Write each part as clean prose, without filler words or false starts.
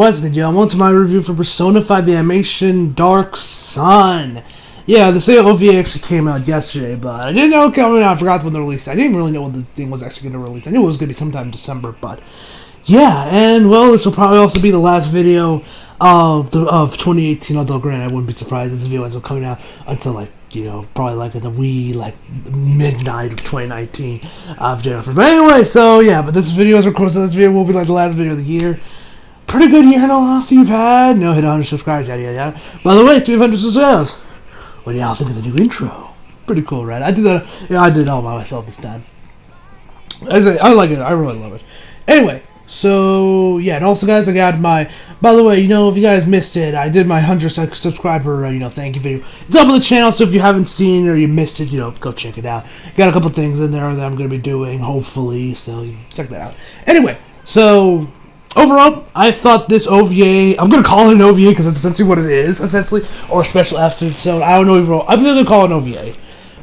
What's good, y'all? Welcome to my review for Persona 5 the Animation Dark Sun. Yeah, the sale OVA actually came out yesterday, but I didn't know it coming out. I forgot when the release. I didn't really know when the thing was actually going to release. I knew it was going to be sometime in December, but yeah. And well, this will probably also be the last video of 2018. Although, granted, I wouldn't be surprised if this video ends up coming out until probably like at the midnight of 2019 of Jennifer. But anyway, so yeah. But this video is recorded. So this video will be like the last video of the year. Pretty good year in all honesty you've had. No, hit 100 subscribers, yada yada yada. By the way, 300 subscribers. What do y'all think of the new intro? Pretty cool, right? I did that. Yeah, I did it all by myself this time. I like it. I really love it. Anyway, so yeah, and also guys, I got my. By the way, if you guys missed it, I did my 100 subscriber, thank you video. It's up on the channel, so if you haven't seen it or you missed it, go check it out. Got a couple things in there that I'm gonna be doing, hopefully. So check that out. Anyway, so. Overall, I thought this OVA, I'm going to call it an OVA because that's essentially what it is, essentially, or a special episode, I don't know overall. I'm going to call it an OVA.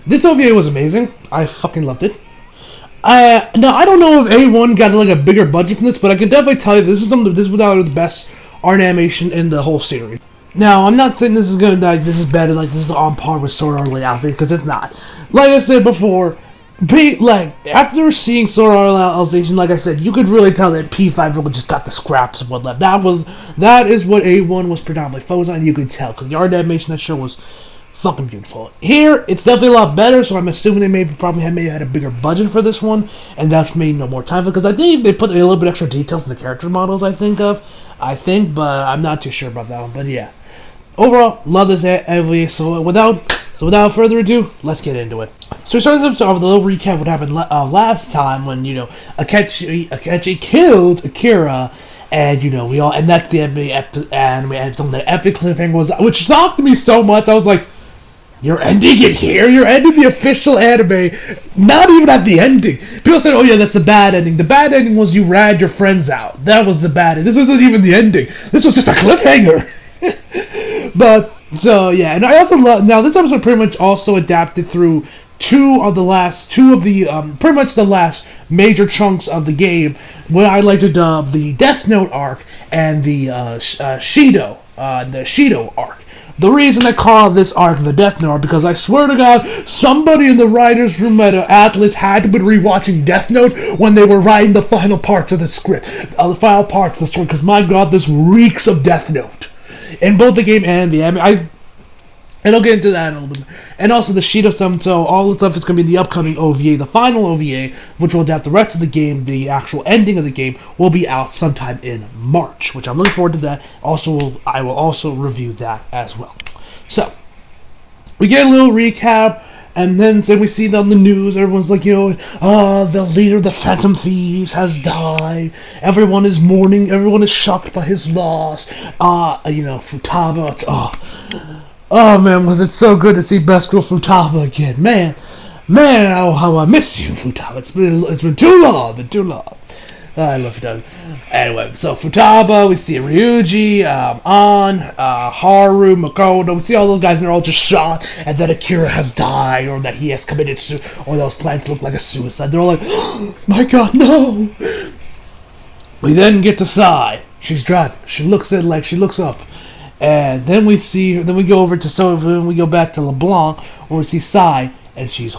This OVA was amazing. I fucking loved it. Now, I don't know if A1 got like a bigger budget from this, but I can definitely tell you this is without the best art animation in the whole series. Now, I'm not saying this is going to, this is better, this is on par with Sword Art Online, because it's not. Like I said before, after seeing Sword Art Online, like I said, you could really tell that P5 really just got the scraps of what left. That is what A1 was predominantly focused on. You could tell because the art animation of that show was fucking beautiful. Here, it's definitely a lot better. So I'm assuming they probably had a bigger budget for this one, and that's made no more time for. Because I think they put a little bit extra details in the character models. I think, but I'm not too sure about that one. But yeah, overall, love this OVA. So without further ado, let's get into it. So we started off with a little recap of what happened last time when, Akechi killed Akira, and, and that's the epic, and we had something that epic cliffhanger which shocked me so much. I was like, you're ending it here? You're ending the official anime, not even at the ending. People said, oh yeah, that's the bad ending. The bad ending was you rat your friends out. That was the bad ending. This isn't even the ending. This was just a cliffhanger. But, so yeah, and I also love, now this episode pretty much also adapted through pretty much the last major chunks of the game, what I like to dub the Death Note arc and the Shido arc. The reason I call this arc the Death Note arc because I swear to God, somebody in the writers' room at Atlas had to be rewatching Death Note when they were writing the final parts of the script, the final parts of the story. Because my God, this reeks of Death Note in both the game and the anime. And I'll get into that in a little bit. And also the Shido stuff, so all the stuff is going to be in the upcoming OVA. The final OVA, which will adapt the rest of the game, the actual ending of the game, will be out sometime in March, which I'm looking forward to that. I will also review that as well. So, we get a little recap, and then we see on the news, everyone's like, the leader of the Phantom Thieves has died. Everyone is mourning, everyone is shocked by his loss. Futaba, Oh man, was it so good to see Best Girl Futaba again? Man, how I miss you, Futaba. It's been too long, I love Futaba. Anyway, so Futaba, we see Ryuji, Haru, Makoto, we see all those guys, and they're all just shocked at that Akira has died, or that he has committed or those plans look like a suicide. They're all like, oh, my God, no! We then get to Sai. She's driving. She looks up. And then we go back to LeBlanc, where we see Sai, and she's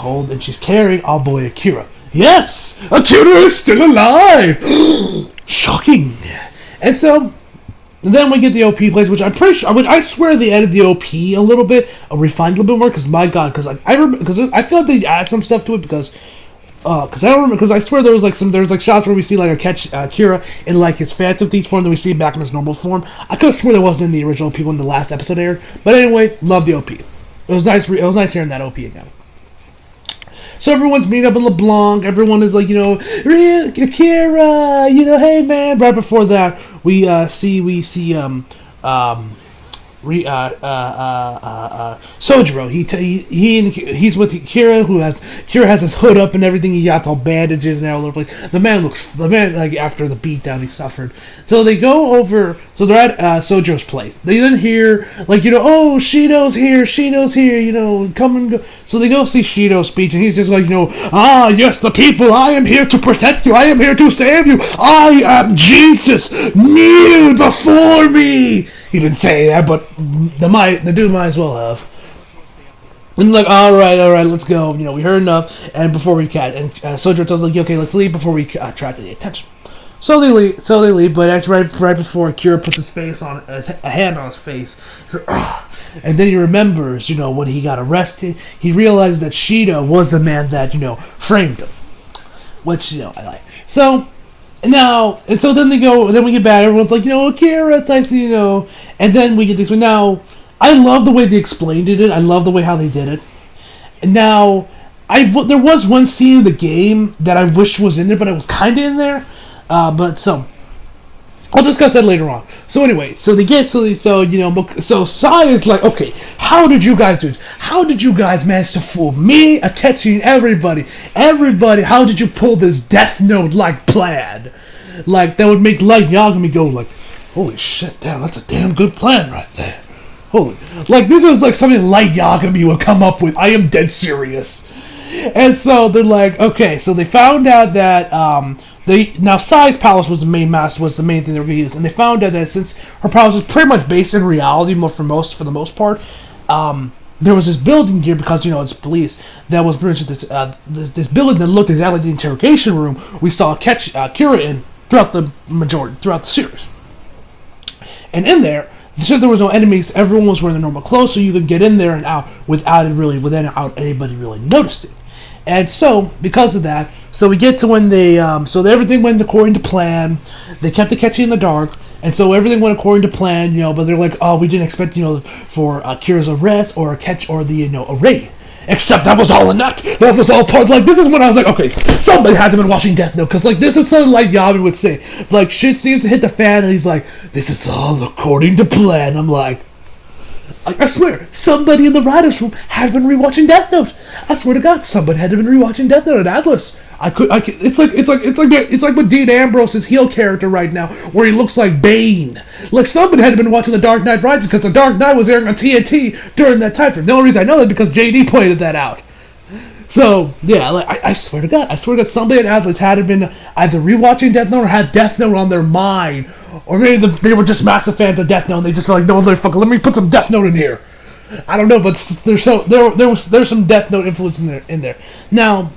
carrying our boy Akira. Yes! Akira is still alive! Shocking! And so, then we get the OP plays, which I'm pretty sure, I swear they added the OP a little bit, refined a little bit more, because my God, I feel like they add some stuff to it, because I swear there was shots where we see Akira in his Phantom Thief form, then we see him back in his normal form. I could have sworn there wasn't in the original OP when the last episode aired, but anyway, love the OP. It was nice hearing that OP again. So everyone's meeting up in LeBlanc. Everyone is like, Akira, hey man. Right before that, we see Sojiro. He's with Kira, Kira has his hood up and everything. He got all bandages and all over the place. The man like after the beatdown he suffered. So they go over. So they're at Sojiro's place. They then hear like oh Shido's here, come and go. So they go see Shido's speech and he's just like yes the people, I am here to protect you. I am here to save you. I am Jesus. Kneel before me. He didn't say that, but the dude might as well have. And like, all right, let's go. We heard enough, and before we catch, and Sojiro tells like, okay, let's leave before we attract the attention. So they leave, but actually right before Kira puts his face on a hand on his face, so, and then he remembers, when he got arrested, he realized that Shido was the man that framed him, which I like. So. And so then we get back, everyone's like, Kira, it's nice, and then we get this one. Now, I love the way they explained it, I love the way how they did it. And now, there was one scene in the game that I wish was in there, but it was kind of in there, I'll discuss that later on. So anyway, so Sai is like, okay, how did you guys do it? How did you guys manage to fool me, Akechi, and everybody? Everybody, how did you pull this Death Note-like plan? Like, that would make Light Yagami go like, holy shit, damn, that's a damn good plan right there. This is like something Light Yagami would come up with. I am dead serious. And so they're like, okay, so they found out that, now Sai's palace was the main thing they were going to use, and they found out that since her palace was pretty much based in reality for the most part, there was this building here because it's police that was pretty much this building that looked exactly like the interrogation room we saw Kira in throughout the series, and in there. Since there was no enemies, everyone was wearing their normal clothes, so you could get in there and out without anybody really noticing. And so, because of that, so we get to when they, everything went according to plan. They kept Akechi in the dark, and so everything went according to plan, but they're like, oh, we didn't expect, for Kira's arrest or Akechi or the, a raid. Except that was all a nut. That was all part. Like, this is when I was like, okay, somebody had to have been watching Death Note, because, this is something like Yami would say. Shit seems to hit the fan, and he's like, this is all according to plan. I'm like, I swear, somebody in the writers' room had been rewatching Death Note. I swear to God, somebody had been rewatching Death Note at Atlas. It's like with Dean Ambrose's heel character right now, where he looks like Bane. Like somebody had been watching The Dark Knight Rises because The Dark Knight was airing on TNT during that time frame. The only reason I know that is because JD pointed that out. So yeah, I swear to God, somebody at Atlas had been either rewatching Death Note or had Death Note on their mind, or maybe they were just massive fans of Death Note and they just like, no, motherfucker, let me put some Death Note in here. I don't know, but there's some Death Note influence in there. Now,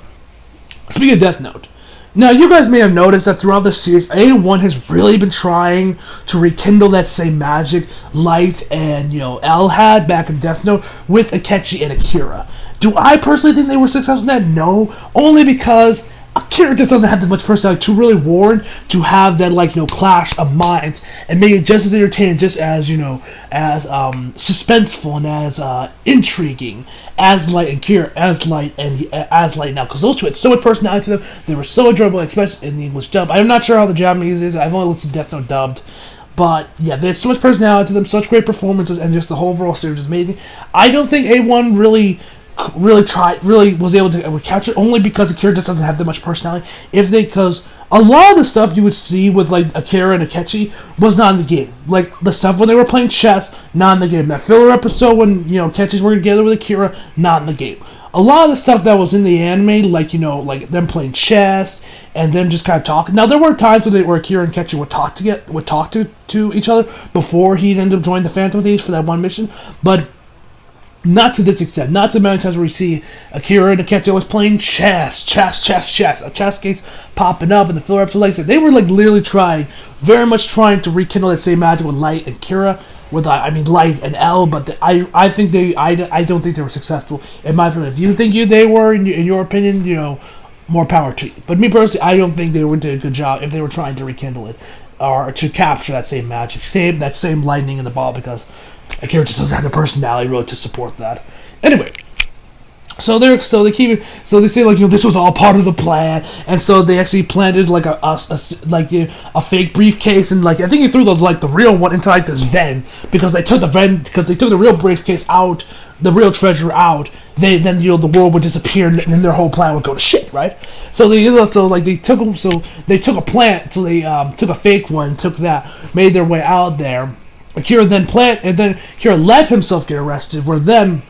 speaking of Death Note, now you guys may have noticed that throughout the series, A1 has really been trying to rekindle that same magic Light and L had back in Death Note with Akechi and Akira. Do I personally think they were successful in that? No, only because Akira just doesn't have that much personality to really warrant to have that clash of minds and make it just as entertaining, just as suspenseful and as intriguing as Light and Kira, as Light now, because those two had so much personality to them. They were so enjoyable, especially in the English dub. I'm not sure how the Japanese is. I've only listened to Death Note dubbed. But yeah, they had so much personality to them, such great performances, and just the whole overall series was amazing. I don't think A1 really was able to capture it, only because Akira just doesn't have that much personality. Because a lot of the stuff you would see with Akira and Akechi was not in the game. Like the stuff when they were playing chess, not in the game. That filler episode when Akechi's working together with Akira, not in the game. A lot of the stuff that was in the anime, like them playing chess and them just kind of talking. Now there were times where Akira and Akechi would talk to each other before he ended up joining the Phantom Thieves for that one mission, but not to this extent. Not to the amount of times where we see Akira and Akechi always playing chess. A chess case popping up in the filler episode. Like I said, they were literally very much trying to rekindle that same magic with Light and Kira. With Light and L, but I don't think they were successful in my opinion. If you think they were, in your opinion, more power to you. But me personally, I don't think they did a good job if they were trying to rekindle it or to capture that same magic, that same lightning in the ball, because Akira just doesn't have the personality really to support that. Anyway, they say like this was all part of the plan, and so they actually planted like a fake briefcase, and like I think they threw the real one into like this vent because they took the real briefcase out, the real treasure out. Then the world would disappear, and then their whole plan would go to shit, right? So they took a plant, so they took a fake one, took that, made their way out there. Akira then Akira let himself get arrested, where then,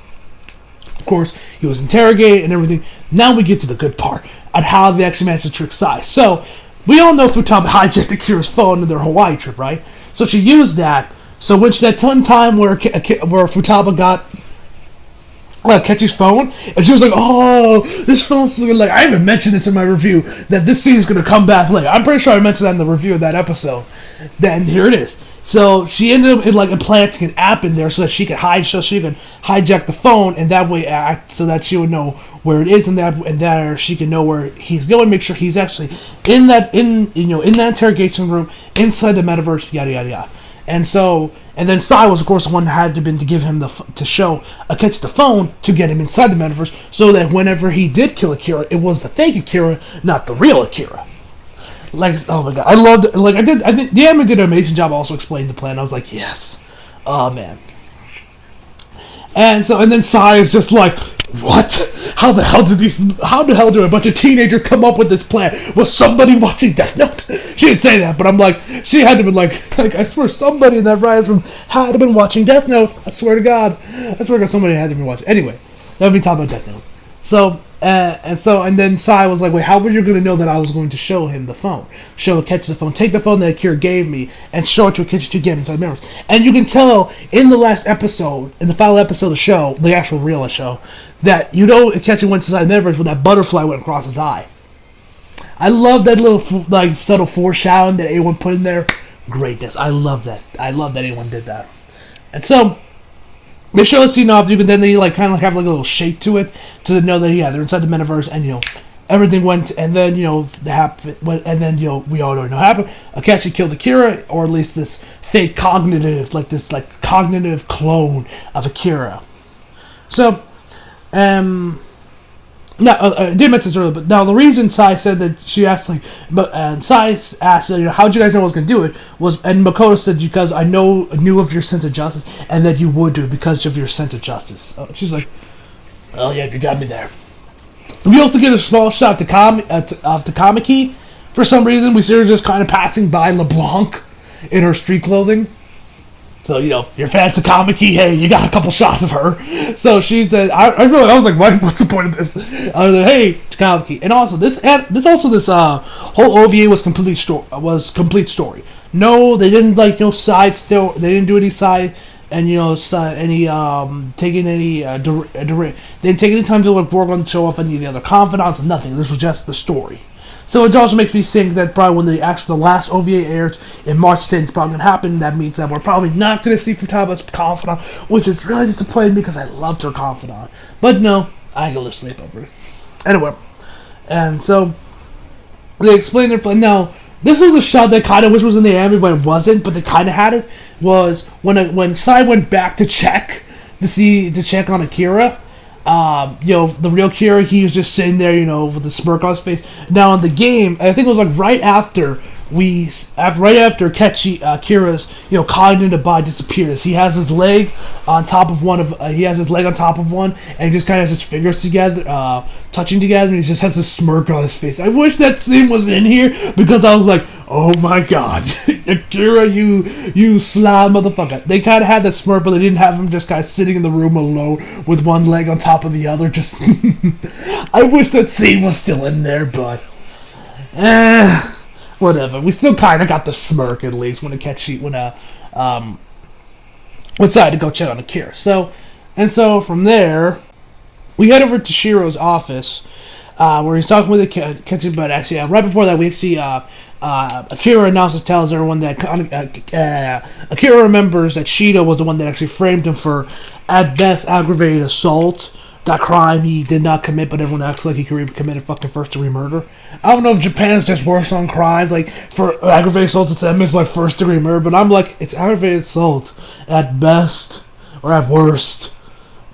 of course, he was interrogated and everything. Now we get to the good part on how they actually managed to trick Sai. So, we all know Futaba hijacked Akira's phone in their Hawaii trip, right? So she used that. So, which that time where Futaba got Ketchy's phone, and she was like, "Oh, this phone's like." I even mentioned this in my review that this scene is gonna come back later. I'm pretty sure I mentioned that in the review of that episode. Then here it is. So she ended up implanting an app in there so that she could hijack the phone, and that way so that she would know where it is, and that she can know where he's going. Make sure he's actually in that interrogation room inside the metaverse. Yada yada yada. And then Sai was, of course, the one that had to give him to show Akechi the phone to get him inside the metaverse, so that whenever he did kill Akira, it was the fake Akira, not the real Akira. Like, oh my god, I loved, like, I think the anime did an amazing job also explaining the plan. I was like, yes. Oh, man. And then Sai is just like, what? How the hell did a bunch of teenagers come up with this plan? Was somebody watching Death Note? She didn't say that, but I'm like, she had to be like, I swear somebody in that riot room had to been watching Death Note. I swear to God, somebody had to be watching. Anyway, let me talk about Death Note. And then Sai was like, wait, how were you going to know that I was going to show him the phone? Show Akechi the phone. Take the phone that Akira gave me and show it to Akechi to get inside mirrors. And you can tell in the last episode, in the final episode of the show, the actual real show, that Akechi went inside mirrors when that butterfly went across his eye. I love that little subtle foreshadowing that A1 put in there. Greatness. I love that. I love that A1 did that. And so they show the scene off, but then they kind of have a little shake to it to know that they're inside the metaverse, and everything went, and then we all know what happened. Akechi killed Akira, or at least this fake cognitive clone of Akira. So, now, I did mention this earlier, but now the reason Sai said that she asked, Sai asked, how'd you guys know I was going to do it? And Makoto said, because I knew of your sense of justice, and that you would do it because of your sense of justice. She's like, oh yeah, you got me there. We also get a small shot of Takamaki. For some reason, we see her just kind of passing by LeBlanc in her street clothing. So, your fans of Takamaki, hey, you got a couple shots of her. So she said, I was like, what's the point of this? I was like, hey, Takamaki. And also, this whole OVA was complete story. No, they didn't side story. They didn't do any side and taking any they didn't take any time to work on show off any of the other confidants. Nothing. This was just the story. So it also makes me think that probably when the last OVA airs in March 10th, it's probably going to happen. That means that we're probably not going to see Futaba's confidant, which is really disappointing because I loved her confidant. But no, I ain't going to sleep over it. Anyway, and so they explained their plan. Now, this was a shot that kind of wish was in the anime, but it wasn't. But they kind of had it. Was when Sai went back to check on Akira. The real Kira, he was just sitting there, with a smirk on his face. Now in the game, I think it was right after Kira's, cognitive body disappears. He has his leg on top of one, and he just kind of has his fingers together, touching together, and he just has a smirk on his face. I wish that scene was in here because I was like, oh my god, Akira, you sly motherfucker. They kind of had that smirk, but they didn't have him just kind of sitting in the room alone with one leg on top of the other. Just, I wish that scene was still in there, but, whatever. We still kind of got the smirk at least when decided to go check on Akira. So from there, we head over to Shiro's office, where he's talking with Akechi. But actually, right before that, we see Akira tells everyone that Akira remembers that Shido was the one that actually framed him for, at best, aggravated assault. That crime he did not commit, but everyone acts like he committed fucking first-degree murder. I don't know if Japan's just worse on crimes, for aggravated assault to them it's first-degree murder, but I'm like, it's aggravated assault at best, or at worst.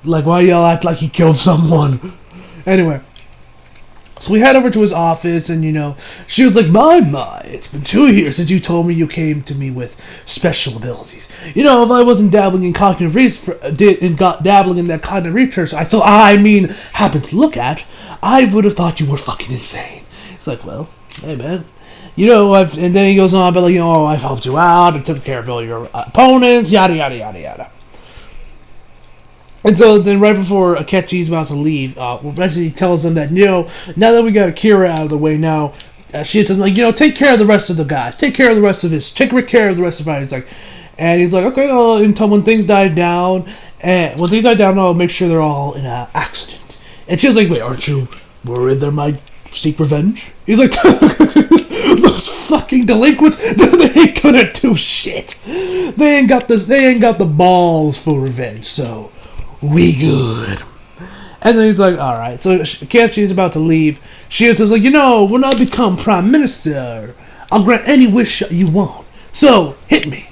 Like, why y'all act like he killed someone? Anyway. So we head over to his office, and, she was like, my, it's been 2 years since you told me you came to me with special abilities. If I wasn't dabbling in cognitive research, dabbling in that cognitive research, happen to look at, I would have thought you were fucking insane. It's like, well, hey, man. And then he goes on, but I've helped you out, I took care of all your opponents, yada, yada, yada, yada. And so then right before Akechi's about to leave, Resident tells them that, now that we got Akira out of the way, now, she tells him, take care of the rest of the guys. Take care of the rest of his, take care of the rest of it. He's like, okay, until when things die down, and when things die down, I'll make sure they're all in an accident. And she was like, wait, aren't you worried they might seek revenge? He's like, those fucking delinquents, they ain't gonna do shit. They ain't got the balls for revenge, so we good. And then he's like, alright. So Akechi's about to leave. Shio's like, when I become prime minister, I'll grant any wish you want. So, hit me.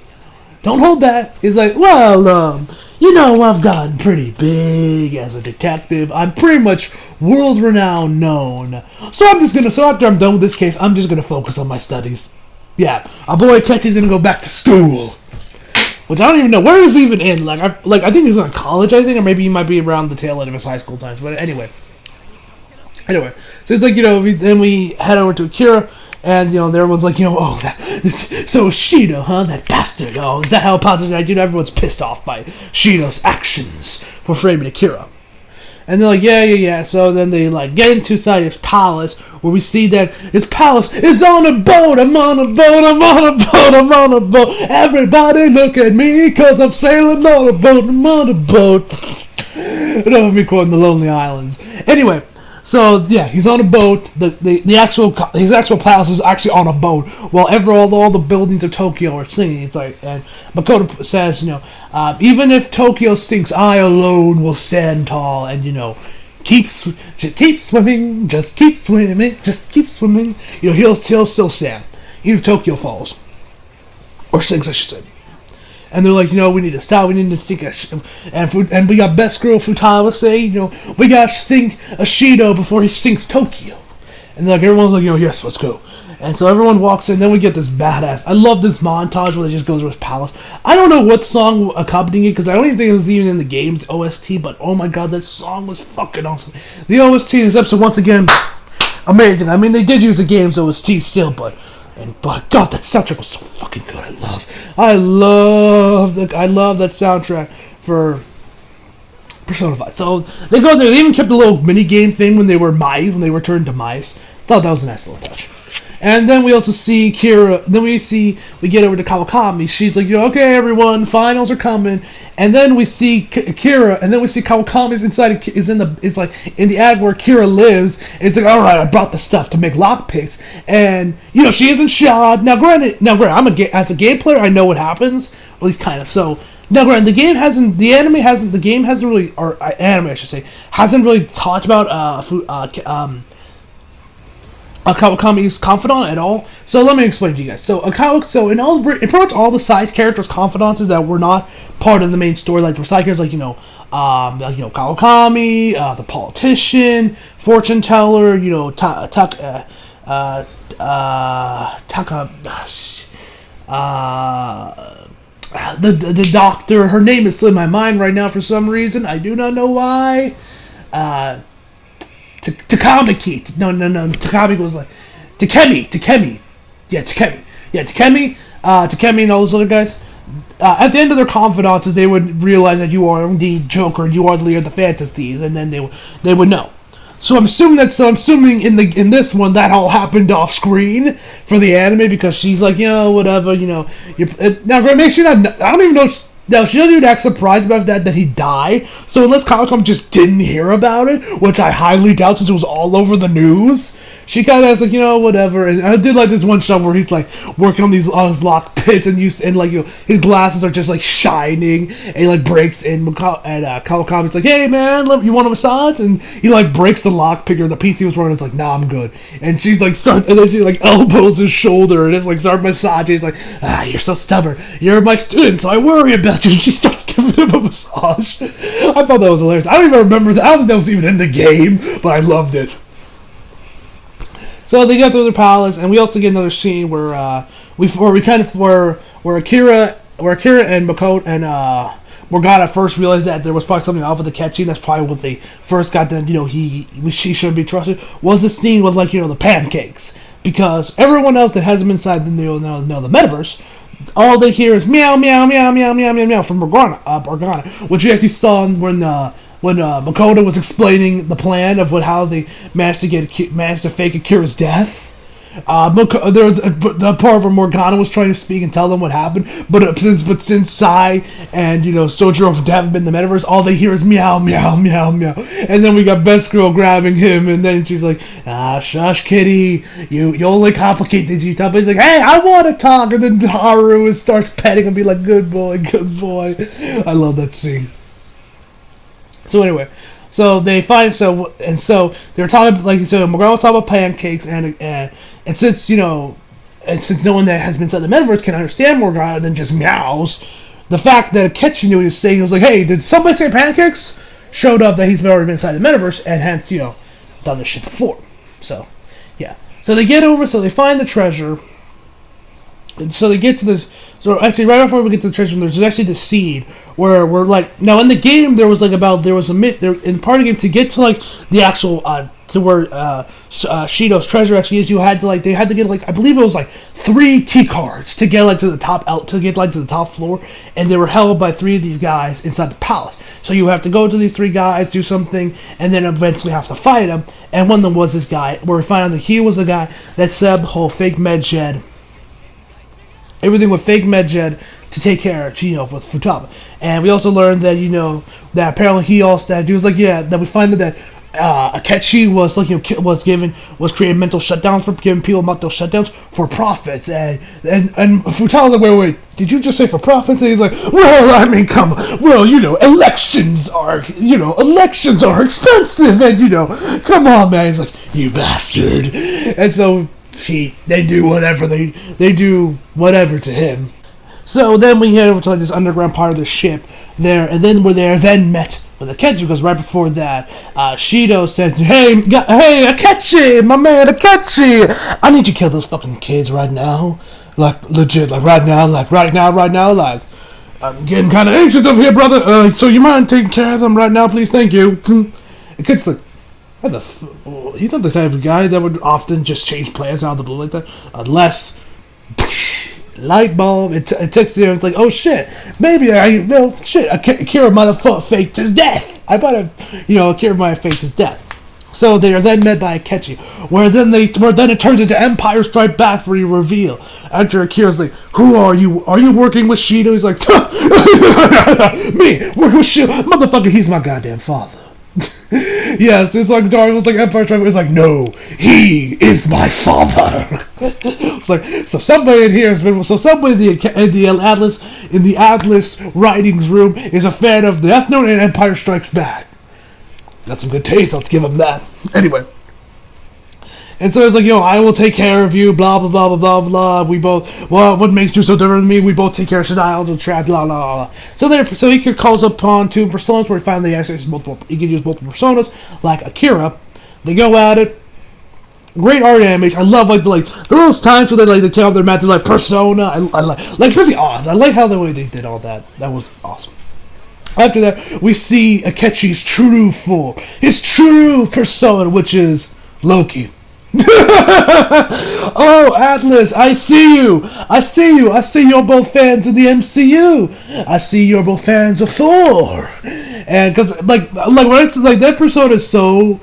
Don't hold back. He's like, well, I've gotten pretty big as a detective. I'm pretty much world-renowned known. So after I'm done with this case, I'm just gonna focus on my studies. Yeah, our boy Akechi's gonna go back to school. Which I don't even know. Where is he even in? I think he's in college, or maybe he might be around the tail end of his high school times. But anyway. So it's like, then we head over to Akira, and, everyone's like, so Shido, huh? That bastard. Oh, is that how apologetic? Everyone's pissed off by Shido's actions for framing Akira. And they're like, yeah. So then they, get into his palace, where we see that his palace is on a boat. I'm on a boat. Everybody look at me, cause I'm sailing on a boat. And over me quoting The Lonely Islands. Anyway, so, yeah, he's on a boat. His actual palace is actually on a boat, while all the buildings of Tokyo are singing. It's like, and Makoto says, even if Tokyo sinks, I alone will stand tall, and, keep swimming, just keep swimming. He'll still stand, even if Tokyo falls. Or sinks, I should say. And they're like, we need to stop, we need to think and we got Best Girl Futaba say, we gotta sink a Shido before he sinks Tokyo. And everyone's like, yes, let's go. And so everyone walks in, then we get this badass, I love this montage where they just go to his palace. I don't know what song accompanying it, because I don't even think it was even in the game's OST, but oh my god, that song was fucking awesome. The OST in this episode, once again, amazing. They did use the game's OST still, but God, that soundtrack was so fucking good. I love that soundtrack for Persona 5. So they go there. They even kept the little mini game thing when they were turned to mice. Thought that was a nice little touch. And then we also see Kira. Then we get over to Kawakami. She's like, okay, everyone, finals are coming. And then we see Kira, and then we see Kawakami's in the ad where Kira lives. And it's like, all right, I brought the stuff to make lockpicks, and she isn't shot. Now, granted, as a game player, I know what happens. At least kind of. So now, granted, the anime I should say, hasn't really talked about Kawakami's confidant at all. So let me explain to you guys. So in pretty much all the side characters' confidances that were not part of the main story, like the side characters, Kawakami, the politician, fortune teller, the doctor. Her name is slipping my mind right now for some reason. I do not know why. Takamaki. No. Takami was like Takemi. Yeah, Takemi and all those other guys. At the end of their confidences, they would realize that you are indeed Joker and you are the leader of the Fantasies, and then they would know. So I'm assuming in this one that all happened off screen for the anime, because she's like, whatever, now make sure that I don't even know. Now, she doesn't even act surprised about that he died, so unless Capcom just didn't hear about it, which I highly doubt since it was all over the news, she kind of like, whatever. And I did like this one shot where he's like working on his lock pits, and his glasses are just like shining, and he like breaks in, and Kawakami's like, hey man, you want a massage? And he like breaks the lock picker, the piece he was wearing, is like, nah, I'm good. And she's like, and then she like elbows his shoulder, and it's like, start massaging. He's like, you're so stubborn, you're my student, so I worry about statue, and she starts giving him a massage. I thought that was hilarious. I don't even remember that. I don't think that was even in the game, but I loved it. So they get through the palace, and we also get another scene where Akira and Makoto and Morgana first realized that there was probably something off with the catching. That's probably what they first got done. She shouldn't be trusted. Was the scene with the pancakes, because everyone else that hasn't been inside the the metaverse, all they hear is meow meow meow meow meow meow meow from Morgana, which we actually saw when Makoto was explaining the plan of how they managed to fake Akira's death. There was the part where Morgana was trying to speak and tell them what happened, but since Sai and Sojiro haven't been in the metaverse, all they hear is meow meow meow meow, and then we got Best Girl grabbing him, and then she's like, shush, kitty, you only complicate things. You tell me. He's like, hey, I want to talk, and then Haru starts petting and be like, good boy, good boy. I love that scene. So anyway. So they find so they're talking Morgana was talking about pancakes and since no one that has been inside the metaverse can understand Morgana than just meows, the fact that Akechi knew what he was saying, he was like, hey, did somebody say pancakes? Showed up that he's already been inside the metaverse and hence done this shit before. So yeah, so they get over, so they find the treasure. And so they get to the. So actually, right before we get to the treasure room, there's actually the seed where we're now in the game there was in part of the game to get to the actual to where Shido's treasure actually is. They had to get I believe it was 3 key cards to get to the top to the top floor, and they were held by 3 of these guys inside the palace. So you have to go to these 3 guys, do something, and then eventually have to fight them. And one of them was this guy where we find out that he was the guy that set up the whole fake Medjed. Everything with fake Medjed to take care of with Futaba. And we also learned that that apparently he also that was that we find that Akechi was creating mental shutdowns for giving people mental shutdowns for profits, and Futaba's like, wait, did you just say for profits? And he's like, well, I mean, elections are expensive, and come on, man. He's like, you bastard. And so they do whatever to him. So then we head over to this underground part of the ship there, and then we're then met with Akechi, because right before that, Shido said, hey, Akechi, my man, Akechi, I need you to kill those fucking kids right now. Legit, right now, I'm getting kind of anxious over here, brother. So you mind taking care of them right now, please? Thank you. Akechi's like, he's not the type of guy that would often just change plans out of the blue like that, unless light bulb. It takes there. It's like, oh shit, maybe Akira might have faked his death. I might have, Akira might have faked his death. So they are then met by Akechi, where then it turns into Empire Strike Back for you reveal. After Akira's like, who are you? Are you working with Shido? He's like, me, working with Shido, motherfucker. He's my goddamn father. Yes, it's like Darwin's Empire Strike Back. It's like, no, he is my father. It's like, so somebody in here somebody in the Atlas writings room is a fan of Death Note and Empire Strikes Back. That's some good taste. Let's give him that. Anyway. And so it's like, I will take care of you, blah, blah, blah, blah, blah, blah. We both, what makes you so different than me? We both take care of Shadai, the trap, blah, blah, blah. So he calls upon 2 personas where he finally accesses he can use multiple personas, like Akira. They go at it. Great art animation. I love, those times where they take off their mask, they're persona. I like, especially Oz. I like how the way they did all that. That was awesome. After that, we see Akechi's true form. His true persona, which is Loki. Oh, Atlas, I see you. I see you're both fans of the MCU. I see you're both fans of Thor. And because that persona is so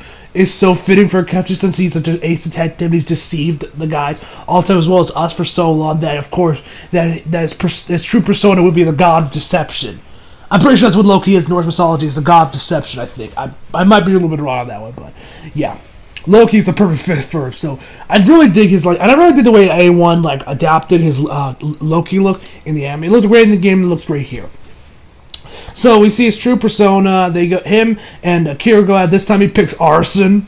fitting for Akechi, since he's such an ace detective. He's deceived the guys all the time, as well as us, for so long that of course his true persona would be the god of deception. I'm pretty sure that's what Loki is in Norse mythology, is the god of deception, I think. I might be a little bit wrong on that one, but yeah. Loki's the perfect fit for him, so I really dig his, and I really dig the way A1, adapted his Loki look in the anime. It looked great in the game, and it looks great here. So we see his true persona. Him and Akira go out. This time he picks arson,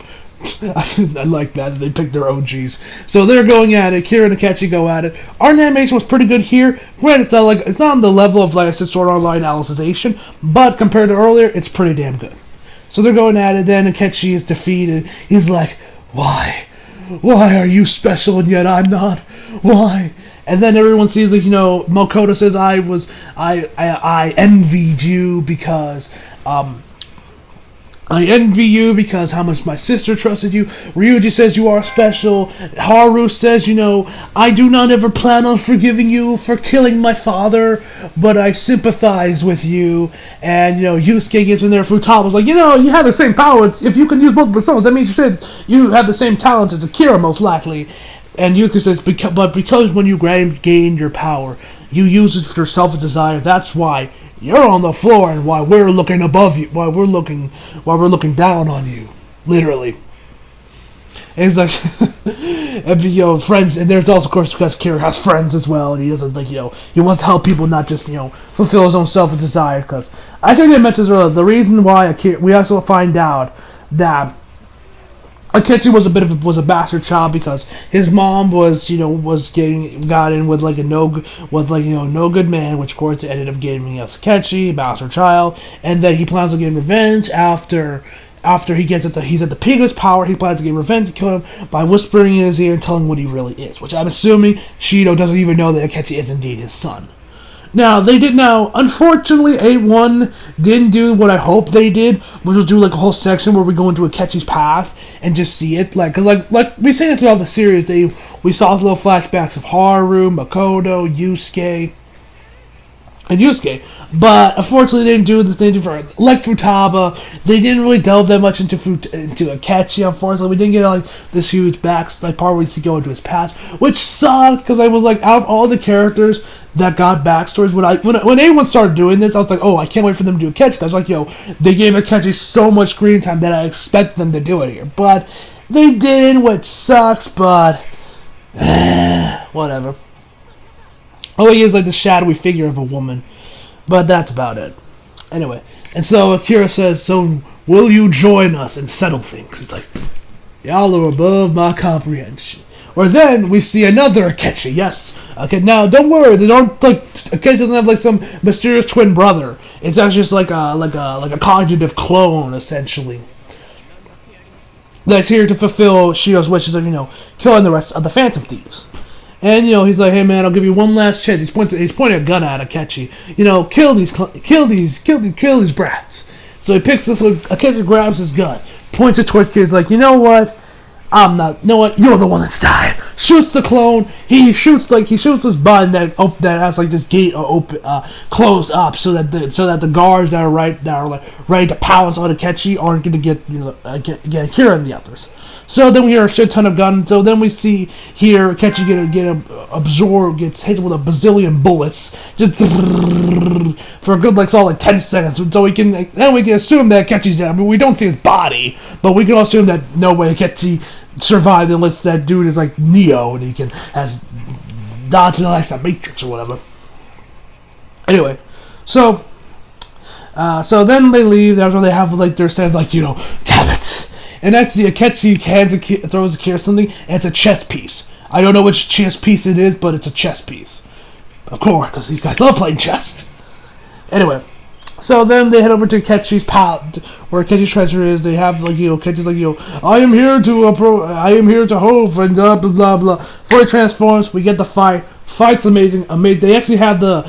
I like that they picked their OGs. So they're going at it. Kira and Akechi go at it. Our animation was pretty good here. Granted, it's not on the level of, like I said, Sword Art Online Alicization, but compared to earlier, it's pretty damn good. So they're going at it. Then Akechi is defeated. He's like, "Why? Why are you special and yet I'm not? Why?" And then everyone sees, like, Makoto says, I envied you because I envy you because how much my sister trusted you. Ryuji says you are special. Haru says, I do not ever plan on forgiving you for killing my father, but I sympathize with you. And, Yusuke gets in there. Futaba's like, you have the same power. If you can use multiple personas, that means you have the same talent as Akira, most likely. And Yuka says, because when you gain your power, you use it for self-desire. That's why you're on the floor and why we're looking above you, why we're looking down on you, literally. And he's like, and, friends, and there's also, of course, because Kira has friends as well, and he doesn't, he wants to help people, not just, fulfill his own self-desire, because I think I mentioned earlier, the reason why we also find out that Akechi was a bastard child because his mom got in with no good man, which of course ended up getting us Akechi, a bastard child, and then he plans on getting revenge after he's at the peak of his power. He plans to get revenge to kill him by whispering in his ear and telling him what he really is, which I'm assuming Shido doesn't even know that Akechi is indeed his son. Now, unfortunately, A1 didn't do what I hoped they did, which was do, a whole section where we go into Akechi's past and just see it. Like we say it throughout the series, we saw little flashbacks of Haru, Makoto, Yusuke, but unfortunately they didn't do the thing for Futaba. They didn't really delve that much into Akechi. Unfortunately, we didn't get this huge part where we see go into his past, which sucked because I was like, out of all the characters that got backstories, when anyone started doing this, I was like, oh, I can't wait for them to do Akechi. I was like, they gave Akechi so much screen time that I expect them to do it here, but they didn't, which sucks. But whatever. Oh, he is like the shadowy figure of a woman. But that's about it. Anyway, and so Akira says, so will you join us and settle things? He's like, y'all are above my comprehension. Or then we see another Akechi, yes. Okay, now don't worry, Akechi doesn't have some mysterious twin brother. It's actually just like a cognitive clone, essentially. That's here to fulfill Shido's wishes of, killing the rest of the Phantom Thieves. And, he's like, hey man, I'll give you one last chance. He's pointing a gun at Akechi. Kill these brats. So he picks this, Akechi grabs his gun, points it towards kids, like, you know what? I'm not, you're the one that's dying. Shoots the clone. He shoots this button that has this gate closed up so that the guards that are ready to pounce on Akechi aren't going to get Akira and the others. So then we hear a shit ton of guns. So then we see here Akechi gets hit with a bazillion bullets, just for a good solid 10 seconds. So we can assume that Akechi's dead. I mean, we don't see his body, but we can assume that no way Akechi survived unless that dude is like Neo and he has dodged the Matrix or whatever. Anyway, so then they leave. After they have their stand, damn it. And that's the Akechi throws Akira something, and it's a chess piece. I don't know which chess piece it is, but it's a chess piece. Of course, because these guys love playing chess. Anyway, so then they head over to Akechi's where Akechi's treasure is. They have Akechi's I am here to hope and blah blah blah. Before he transforms, we get the fight. Fight's amazing. They actually have the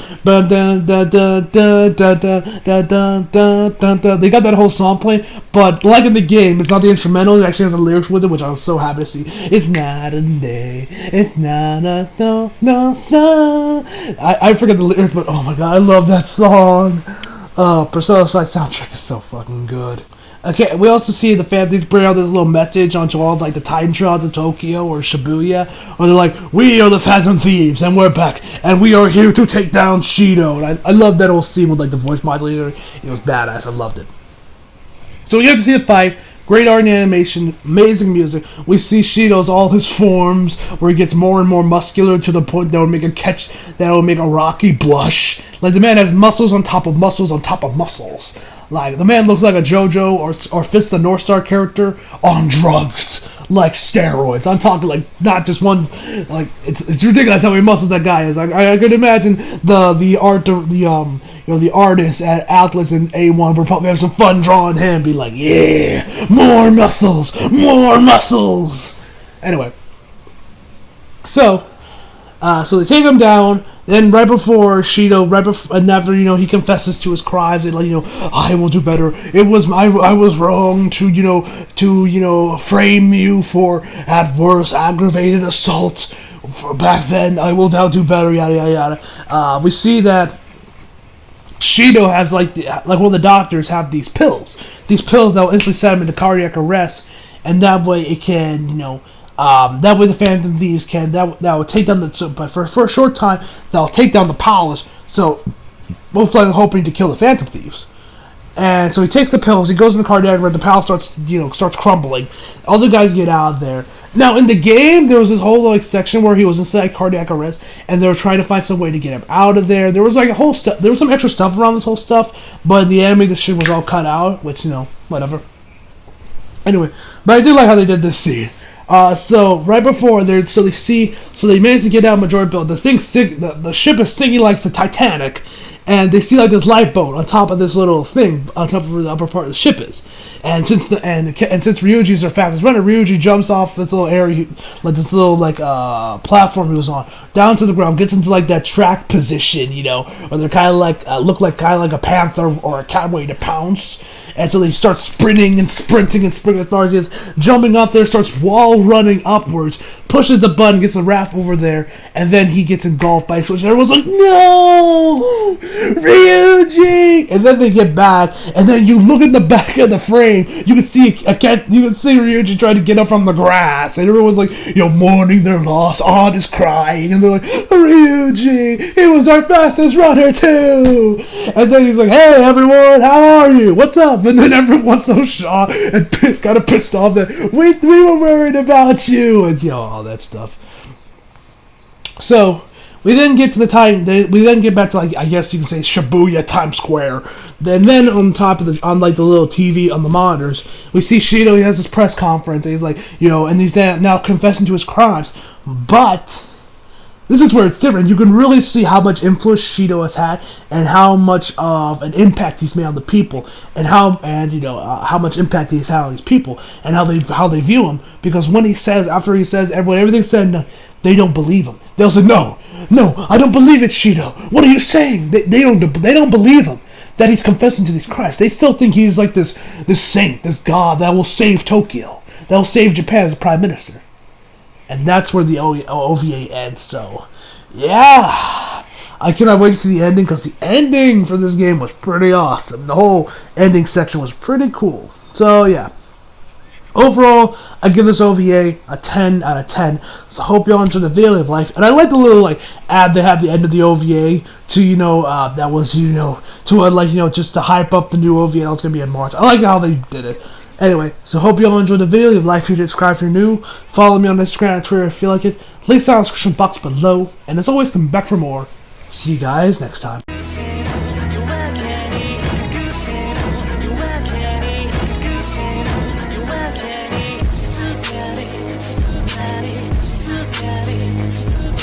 they got that whole song playing, but like in the game, it's not the instrumental. It actually has the lyrics with it, which I was so happy to see. It's not a day. It's not a no song. I forget the lyrics, but oh my god, I love that song. Persona 5 soundtrack is so fucking good. Okay, we also see the families bring out this little message onto all the Titantrons of Tokyo or Shibuya, where they're like, we are the Phantom Thieves, and we're back, and we are here to take down Shido. And I love that whole scene with the voice modulator. It was badass. I loved it. So we get to see the fight. Great art and animation, amazing music. We see Shido's all his forms, where he gets more and more muscular to the point that would make a Rocky blush. Like the man has muscles on top of muscles on top of muscles. Like, the man looks like a JoJo or Fist the North Star character on drugs, like steroids. I'm talking like not just one. Like, it's ridiculous how many muscles that guy is. Like, I could imagine the artists at Atlas and A1 would probably have some fun drawing him. Be like, yeah, more muscles, more muscles. Anyway, so they take him down. Then right before Shido, and after he confesses to his crimes, and I will do better. It was I was wrong to frame you for at worst aggravated assault. Back then, I will now do better. Yada yada yada. We see that Shido has like one of the doctors have these pills that will instantly set him into cardiac arrest, and that way it can that way the Phantom Thieves can that will take down but for a short time that'll take down the Polish. So most likely hoping to kill the Phantom Thieves. And so he takes the pills. He goes in the cardiac arrest. The Palace starts crumbling. All the guys get out of there. Now in the game, there was this whole section where he was inside cardiac arrest, and they were trying to find some way to get him out of there. There was a whole stuff. There was some extra stuff around this whole stuff, but in the anime, this shit was all cut out. Which whatever. Anyway, but I do like how they did this scene. So right before they managed to get out majority build. The ship is sinking like the Titanic, and they see like this lifeboat on top of this little thing on top of where the upper part of the ship is. And since Ryuji's their fastest runner, Ryuji jumps off this little area, like this little platform he was on, down to the ground, gets into like that track position, where they're kind of look like a panther or a cat ready to pounce. And so he starts sprinting as far as he is, jumping up there, starts wall running upwards, pushes the button, gets the raft over there, and then he gets engulfed by a switch. And everyone's like, no! Ryuji! And then they get back, and then you look in the back of the frame, you can see Ryuji trying to get up from the grass, and everyone's like, mourning their loss, Odd is crying, and they're like, Ryuji! He was our fastest runner too! And then he's like, hey everyone, how are you? What's up? And then everyone's so shocked and kind of pissed off that we were worried about you, and all that stuff. So we then get to we then get back to I guess you can say Shibuya Times Square. Then on top of the little TV on the monitors, we see Shido. He has this press conference, and he's like, and he's now confessing to his crimes. But this is where it's different. You can really see how much influence Shido has had, and how much of an impact he's made on the people, and how much impact he's had on these people, and how they view him. Because when after he says everything's said and done, they don't believe him. They'll say, no, I don't believe it, Shido. What are you saying? They don't believe him that he's confessing to these crimes. They still think he's like this saint, this god that will save Tokyo, that will save Japan as a prime minister. And that's where the OVA ends. So, yeah, I cannot wait to see the ending, because the ending for this game was pretty awesome. The whole ending section was pretty cool. So, yeah. Overall, I give this OVA a 10 out of 10. So, I hope y'all enjoy the Valley of Life. And I like the little ad they had at the end of the OVA to that was to just to hype up the new OVA that was gonna be in March. I like how they did it. Anyway, so hope you all enjoyed the video. Leave a like if you did, subscribe if you're new. Follow me on Instagram and Twitter if you feel like it. Links down in the description box below. And as always, come back for more. See you guys next time. Shido